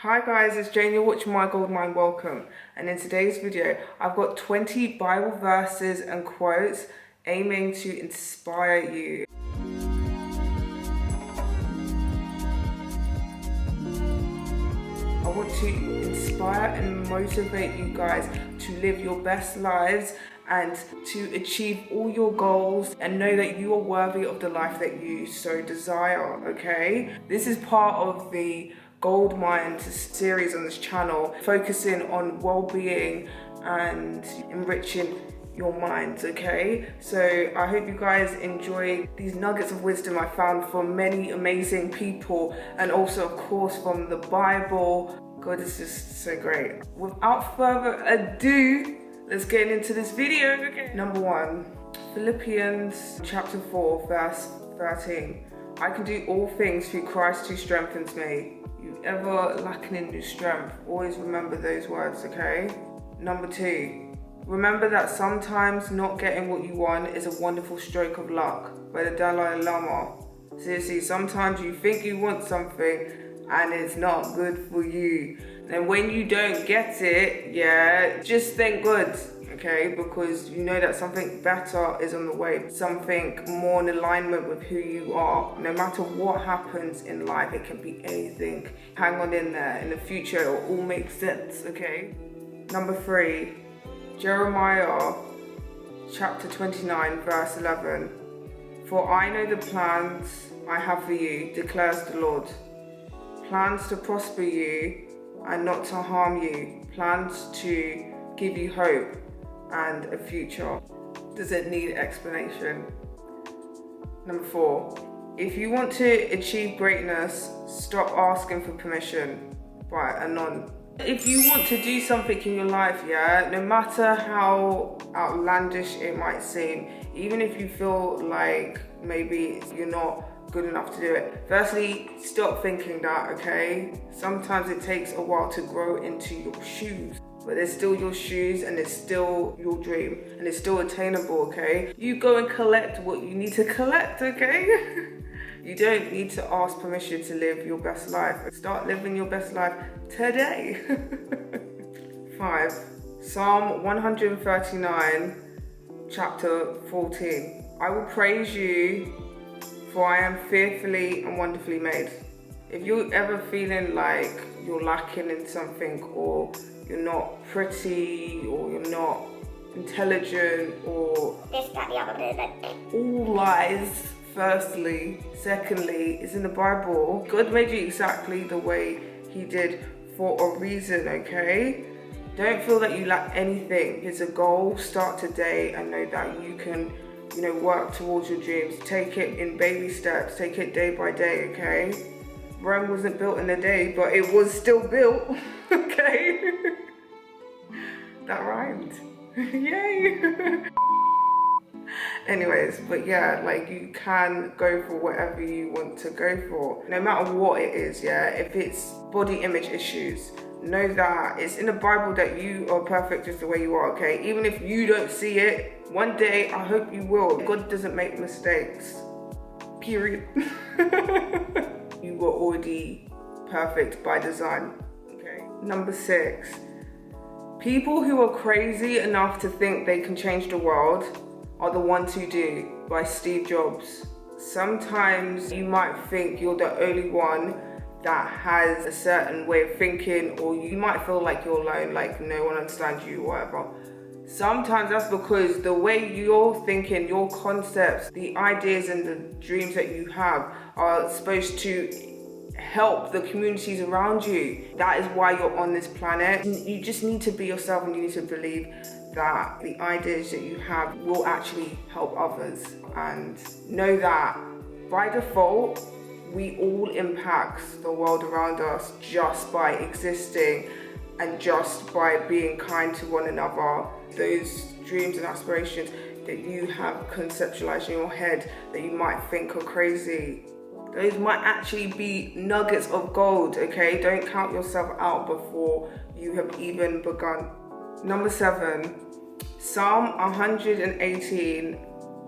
Hi guys, it's Jane, you're watching my Goldmind, welcome. And in today's video, I've got 20 Bible verses and quotes aiming to inspire you. I want to inspire and motivate you guys to live your best lives and to achieve all your goals and know that you are worthy of the life that you so desire, okay? This is part of the Goldmind series on this channel, focusing on well-being and enriching your minds, okay? So I hope you guys enjoy these nuggets of wisdom I found from many amazing people, and also of course from the Bible. God is just so great. Without further ado, let's get into this video, okay? Number 1, Philippians chapter 4 verse 13. I can do all things through Christ who strengthens me. You ever lacking in your strength, always remember those words, okay? Number 2, remember that sometimes not getting what you want is a wonderful stroke of luck, by the Dalai Lama. Seriously, sometimes you think you want something and it's not good for you. And when you don't get it, just thank God, okay? Because you know that something better is on the way, something more in alignment with who you are. No matter what happens in life, it can be anything. Hang on in there. In the future, it will all make sense, okay? Number 3, Jeremiah chapter 29 verse 11. For I know the plans I have for you, declares the Lord. Plans to prosper you and not to harm you. Plans to give you hope and a future. Does it need explanation? Number 4, if you want to achieve greatness, stop asking for permission by Anon. If you want to do something in your life, no matter how outlandish it might seem, even if you feel like maybe you're not good enough to do it, firstly, stop thinking that, okay? Sometimes it takes a while to grow into your shoes, but they're still your shoes and it's still your dream and it's still attainable, okay? You go and collect what you need to collect, okay? You don't need to ask permission to live your best life. Start living your best life today. 5, Psalm 139, chapter 14. I will praise you, for I am fearfully and wonderfully made. If you're ever feeling like you're lacking in something, or you're not pretty, or you're not intelligent, or this, that, the other, all lies. Firstly, secondly, it's in the Bible. God made you exactly the way He did for a reason, okay? Don't feel that you lack anything. It's a goal. Start today and know that you can, work towards your dreams. Take it in baby steps. Take it day by day, okay? Rome wasn't built in a day, but it was still built, okay? That rhymed. Yay! Anyways, but you can go for whatever you want to go for, no matter what it is, if it's body image issues, know that it's in the Bible that you are perfect just the way you are, okay? Even if you don't see it, one day I hope you will. God doesn't make mistakes, period. You were already perfect by design, okay? Number 6, people who are crazy enough to think they can change the world are the ones who do, by Steve Jobs. Sometimes you might think you're the only one that has a certain way of thinking, or you might feel like you're alone, like no one understands you or whatever. Sometimes that's because the way you're thinking, your concepts, the ideas and the dreams that you have are supposed to help the communities around you. That is why you're on this planet. You just need to be yourself, and you need to believe that the ideas that you have will actually help others, and know that by default we all impact the world around us just by existing and just by being kind to one another. Those dreams and aspirations that you have conceptualized in your head that you might think are crazy, those might actually be nuggets of gold, okay? Don't count yourself out before you have even begun. Number 7, Psalm 118,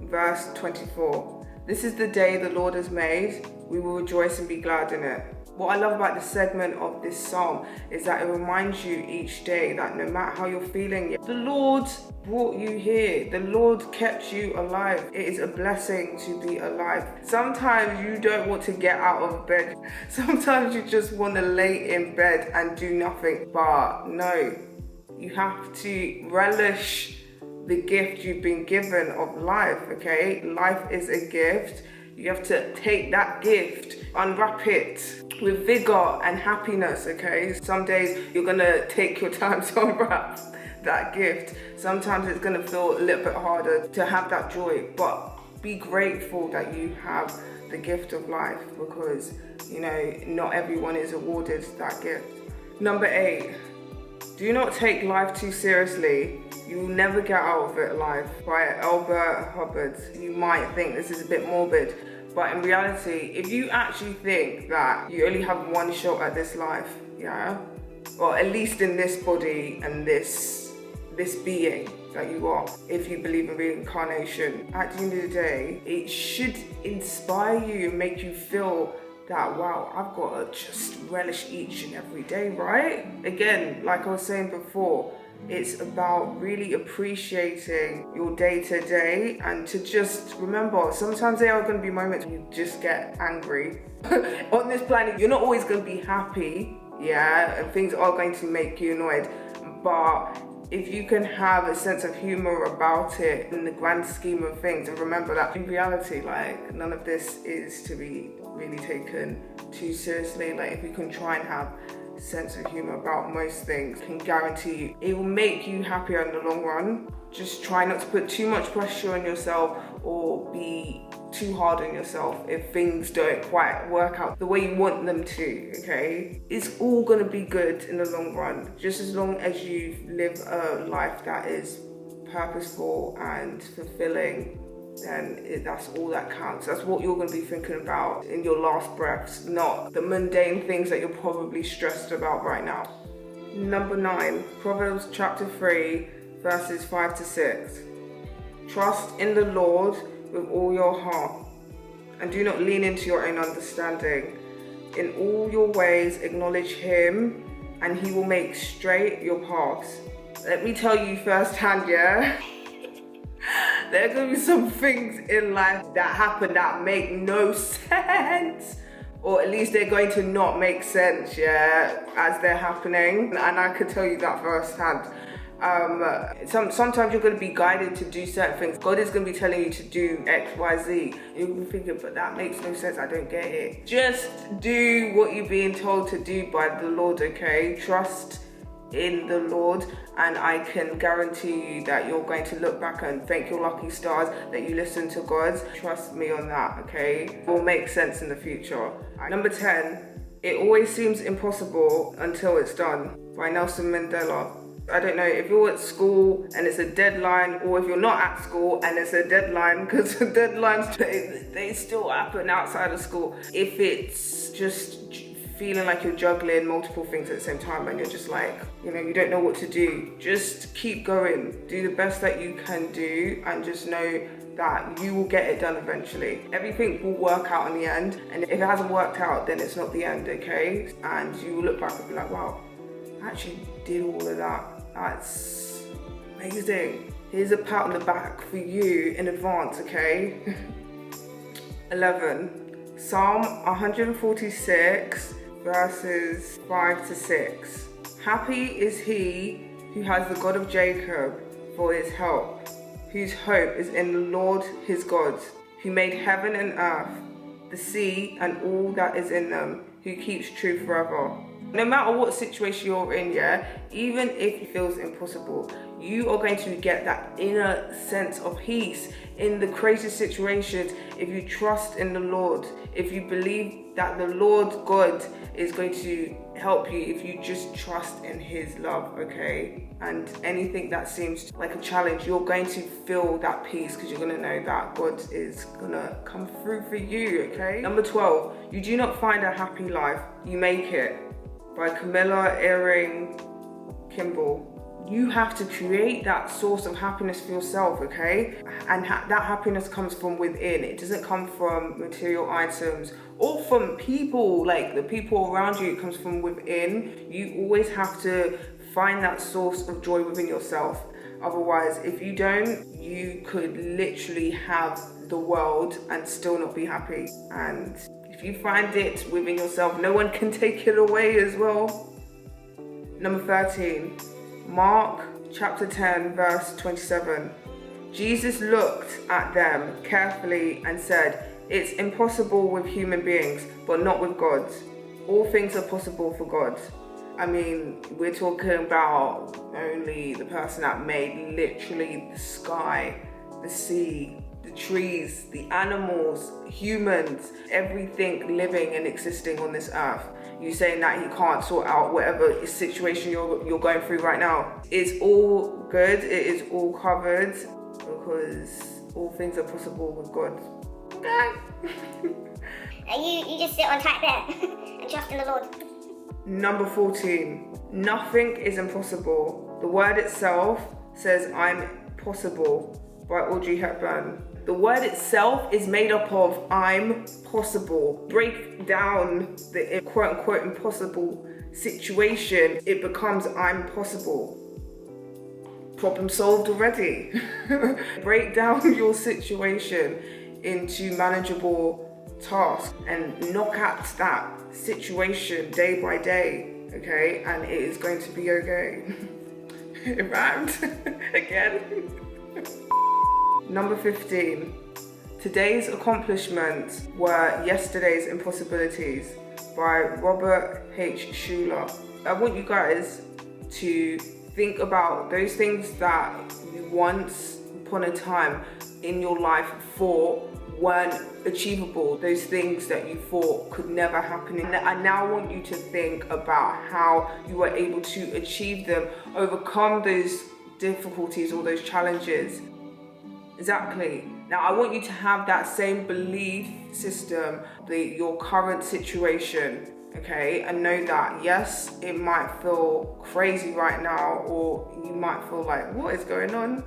verse 24. This is the day the Lord has made. We will rejoice and be glad in it. What I love about this segment of this psalm is that it reminds you each day that no matter how you're feeling, the Lord brought you here. The Lord kept you alive. It is a blessing to be alive. Sometimes you don't want to get out of bed. Sometimes you just want to lay in bed and do nothing. But no, you have to relish the gift you've been given of life, okay? Life is a gift. You have to take that gift, unwrap it with vigor and happiness, okay? Some days you're gonna take your time to unwrap that gift. Sometimes it's gonna feel a little bit harder to have that joy, but be grateful that you have the gift of life, because, you know, not everyone is awarded that gift. Number 8, do not take life too seriously. You will never get out of it alive, by Albert Hubbard. You might think this is a bit morbid, but in reality, if you actually think that you only have one shot at this life, yeah, or at least in this body and this being that you are, if you believe in reincarnation, at the end of the day, it should inspire you and make you feel that, wow, I've got to just relish each and every day, right? Again, like I was saying before, it's about really appreciating your day to day, and to just remember, sometimes there are going to be moments when you just get angry. On this planet, you're not always going to be happy, yeah, and things are going to make you annoyed, but if you can have a sense of humor about it in the grand scheme of things, and remember that in reality, like, none of this is to be really taken too seriously. Like, if you can try and have sense of humor about most things, can guarantee you it will make you happier in the long run. Just try not to put too much pressure on yourself or be too hard on yourself if things don't quite work out the way you want them to, okay? It's all gonna be good in the long run, just as long as you live a life that is purposeful and fulfilling. Then that's all that counts. That's what you're going to be thinking about in your last breaths, not the mundane things that you're probably stressed about right now. Number 9, Proverbs chapter 3, verses 5 to 6. Trust in the Lord with all your heart, and do not lean into your own understanding. In all your ways acknowledge him, and he will make straight your paths. Let me tell you firsthand, yeah? There are going to be some things in life that happen that make no sense, or at least they're going to not make sense, yeah, as they're happening, and I can tell you that firsthand. Sometimes you're going to be guided to do certain things. God is going to be telling you to do X, Y, Z. You're going to be thinking, but that makes no sense, I don't get it. Just do what you're being told to do by the Lord, okay? Trust in the Lord, and I can guarantee you that you're going to look back and thank your lucky stars that you listened to God. Trust me on that, okay? It will make sense in the future. Number 10, it always seems impossible until it's done, by Nelson Mandela. I don't know if you're at school and it's a deadline, or if you're not at school and it's a deadline, because deadlines, they still happen outside of school. If it's just feeling like you're juggling multiple things at the same time and you're just like, you know, you don't know what to do, just keep going. Do the best that you can do, and just know that you will get it done eventually. Everything will work out in the end, and if it hasn't worked out, then it's not the end, okay? And you will look back and be like, wow, I actually did all of that. That's amazing. Here's a pat on the back for you in advance, okay? 11, Psalm 146, verses 5 to 6. Happy is he who has the God of Jacob for his help, whose hope is in the Lord his God, who made heaven and earth, the sea and all that is in them, who keeps true forever. No matter what situation you're in, yeah, even if it feels impossible, you are going to get that inner sense of peace in the crazy situations if you trust in the Lord, if you believe that the Lord God is going to help you, if you just trust in his love, okay? And anything that seems like a challenge, you're going to feel that peace, because you're going to know that God is going to come through for you, okay? Number 12, you do not find a happy life, you make it, by Camilla Earring Kimball. You have to create that source of happiness for yourself, okay? And that happiness comes from within. It doesn't come from material items or from people, like the people around you. It comes from within. You always have to find that source of joy within yourself. Otherwise, if you don't, you could literally have the world and still not be happy. And if you find it within yourself, no one can take it away as well. Number 13. Mark chapter 10 verse 27. Jesus looked at them carefully and said, "It's impossible with human beings, but not with God. All things are possible for God." I mean, we're talking about only the person that made literally the sky, the sea, the trees, the animals, humans, everything living and existing on this earth. You saying that he can't sort out whatever situation you're going through right now? It's all good. It is all covered because all things are possible with God. Okay. You just sit on tight there and trust in the Lord. Number 14. Nothing is impossible. The word itself says "I'm possible" by Audrey Hepburn. The word itself is made up of "I'm possible." Break down the quote-unquote impossible situation, it becomes "I'm possible." Problem solved already. Break down your situation into manageable tasks and knock at that situation day by day, okay? And it is going to be okay. It rhymed again. Number 15. Today's accomplishments were yesterday's impossibilities by Robert H. Schuller. I want you guys to think about those things that you once upon a time in your life thought weren't achievable, those things that you thought could never happen. And I now want you to think about how you were able to achieve them, overcome those difficulties or those challenges. Exactly. Now I want you to have that same belief system, your current situation, okay? And know that, yes, it might feel crazy right now, or you might feel like, what is going on?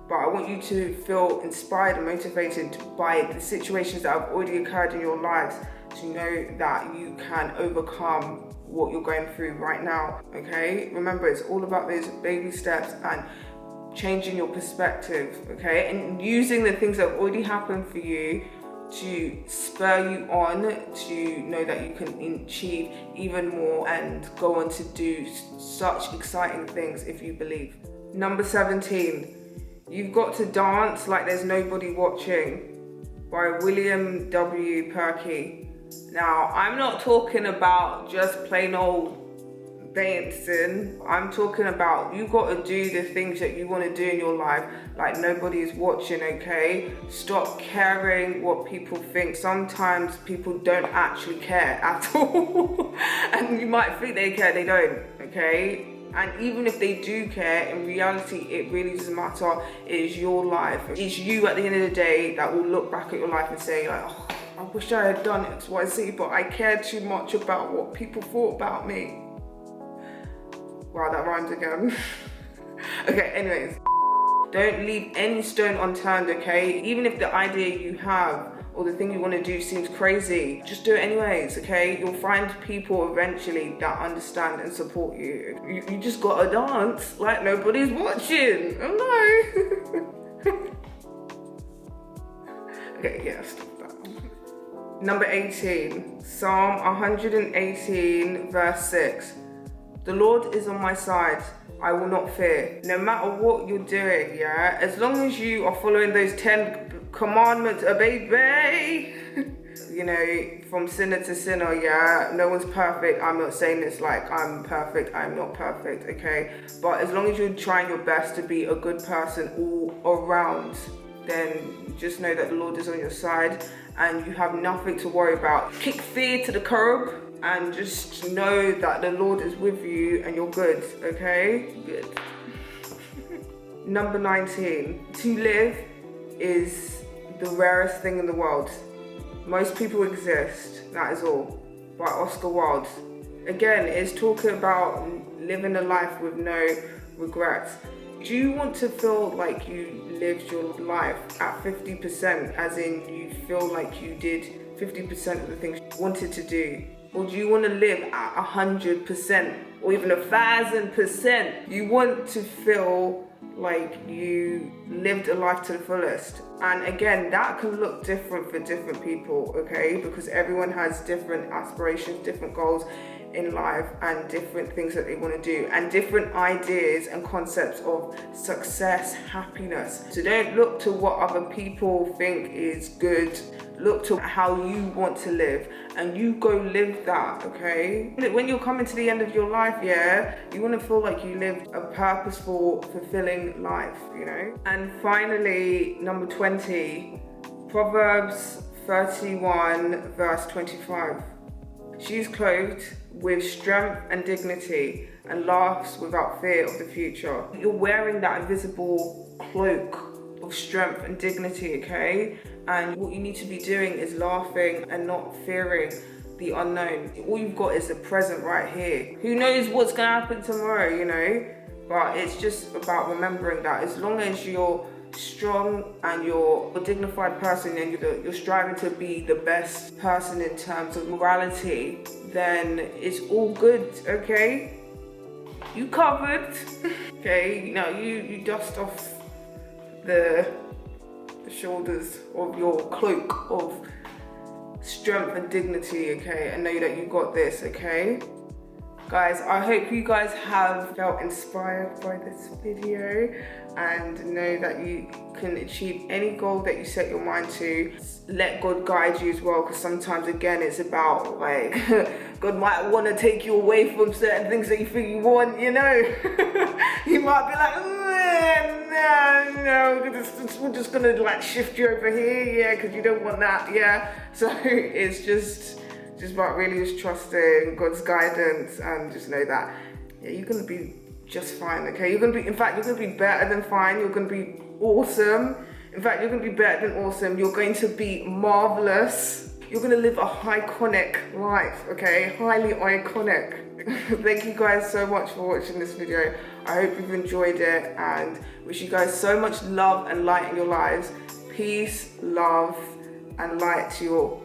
But I want you to feel inspired and motivated by the situations that have already occurred in your lives to know that you can overcome what you're going through right now, okay? Remember, it's all about those baby steps and changing your perspective, okay? And using the things that have already happened for you to spur you on to know that you can achieve even more and go on to do such exciting things if you believe. Number 17. You've got to dance like there's nobody watching by William W. Perky. Now, I'm not talking about just plain old dancing. I'm talking about you got to do the things that you want to do in your life like nobody's watching, okay? Stop caring what people think. Sometimes people don't actually care at all. And you might think they care, they don't, okay? And even if they do care, in reality, it really doesn't matter. It is your life. It's you at the end of the day that will look back at your life and say, like, oh, I wish I had done X, Y, Z, but I cared too much about what people thought about me. Wow, that rhymed again. Okay, anyways. Don't leave any stone unturned, okay? Even if the idea you have or the thing you want to do seems crazy, just do it anyways, okay? You'll find people eventually that understand and support you. You just gotta dance like nobody's watching. Oh no. Okay, yeah, stop that. Number 18, Psalm 118 verse 6. The Lord is on my side, I will not fear. No matter what you're doing, yeah? As long as you are following those 10 commandments, baby. You know, from sinner to sinner, yeah? No one's perfect. I'm not saying this like I'm perfect. I'm not perfect, okay? But as long as you're trying your best to be a good person all around, then just know that the Lord is on your side and you have nothing to worry about. Kick fear to the curb and just know that the Lord is with you and you're good, okay? Good. Number 19, to live is the rarest thing in the world. Most people exist, that is all. By Oscar Wilde. Again, it's talking about living a life with no regrets? Do you want to feel like you lived your life at 50%, as in you feel like you did 50% of the things you wanted to do? Or do you want to live at 100% or even 1,000%? You want to feel like you lived a life to the fullest. And again, that can look different for different people, okay? Because everyone has different aspirations, different goals in life, and different things that they want to do, and different ideas and concepts of success, happiness. So don't look to what other people think is good. Look to how you want to live, and you go live that, okay? When you're coming to the end of your life, yeah, you want to feel like you lived a purposeful, fulfilling life, you know? And finally, number 20, Proverbs 31 verse 25. She is clothed with strength and dignity and laughs without fear of the future. You're wearing that invisible cloak of strength and dignity, okay? And what you need to be doing is laughing and not fearing the unknown. All you've got is the present right here. Who knows what's gonna happen tomorrow, you know? But it's just about remembering that as long as you're strong and you're a dignified person and you're striving to be the best person in terms of morality, then it's all good, okay? You covered. Okay, now you dust off the shoulders of your cloak of strength and dignity, okay, and know that you got this, okay? Guys, I hope you guys have felt inspired by this video and know that you can achieve any goal that you set your mind to. Let God guide you as well, because sometimes, again, it's about like God might want to take you away from certain things that you think you want, you know. He might be like, no, we're just gonna like shift you over here, yeah, because you don't want that, yeah. So it's just about really just trusting God's guidance, and just know that, yeah, you're gonna be just fine, okay? You're gonna be better than fine. You're gonna be awesome. In fact, you're gonna be better than awesome. You're going to be marvelous. You're gonna live a iconic life, okay? Highly iconic. Thank you guys so much for watching this video. I hope you've enjoyed it, and wish you guys so much love and light in your lives. Peace, love, and light to you all.